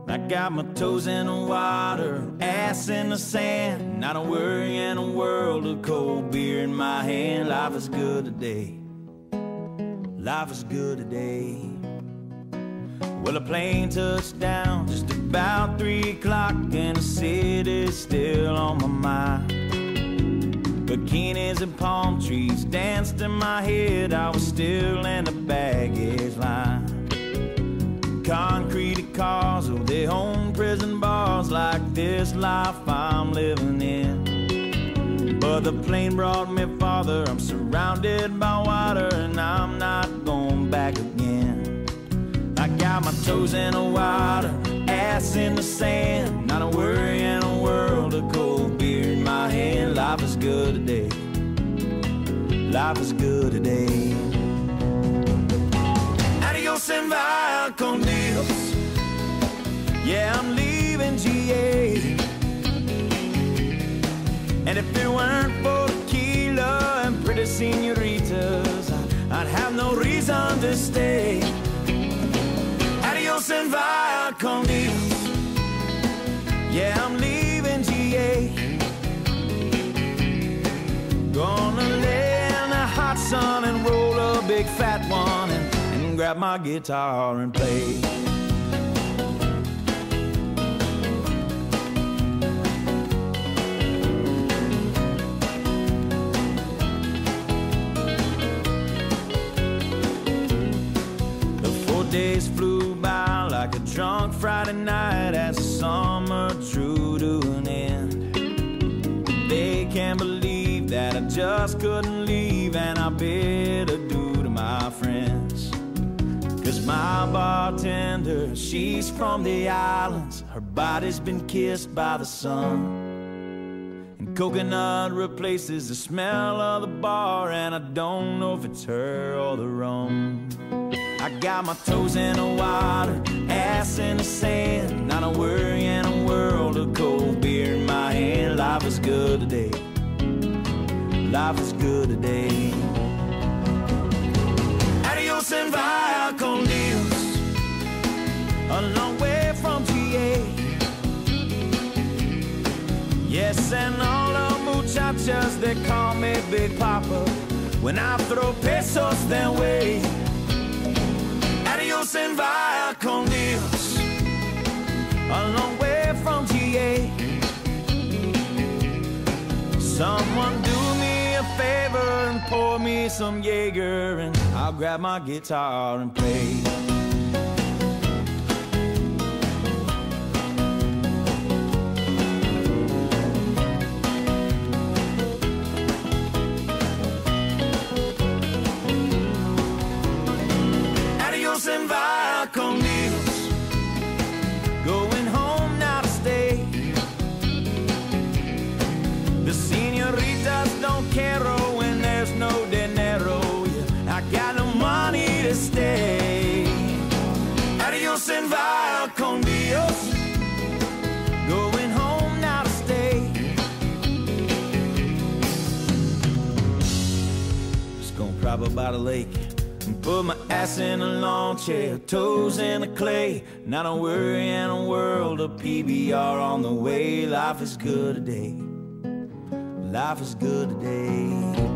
I got my toes in the water, ass in the sand, not a worry in a world of cold beer in my hand. Life is good today. Life is good today. Well, a plane touched down just about 3 o'clock, and the city's still on my mind. Bikinis and palm trees danced in my head. I was still in the baggage line. Concrete cars, oh, they own prison bars, like this life I'm living in. But the plane brought me farther. I'm surrounded by water, and I'm not going back again. I got my toes in the water, ass in the sand, not a worry in a world of cold beer in my hand. Life is good today. Life is good today. Adios and via con Dios. Yeah, I'm leaving GA. And if it weren't for tequila and pretty senoritas, I'd have no reason to stay. Adios and via con Dios. Yeah, I'm leaving GA. Gonna lay in the hot sun and roll a big fat one, and grab my guitar and play. The 4 days flew by like a drunk Friday night as the summer drew to an end. They can't believe that I just couldn't leave, and I bid adieu to my friends. Cause my bartender, she's from the islands. Her body's been kissed by the sun, and coconut replaces the smell of the bar, and I don't know if it's her or the rum. I got my toes in the water, ass in the sand, not a worry in a world of cold beer in my hand. Life is good today. Life is good today. Adios and via con Dios. A long way from GA. Yes, and all the muchachas, they call me Big Papa when I throw pesos their way. Adios and via con Dios. A long way from GA. Someone do me a favor and pour me some Jaeger, and I'll grab my guitar and play. Adios and via con Dios. Going home now to stay. The senoritas don't care when there's no dinero. Yeah, I got no money to stay. Adios and via con Dios. Going home now to stay. Just gonna prop up by the lake and put my ass in a lawn chair, toes in the clay, not a worry in a world of PBR on the way. Life is good today. Life is good today.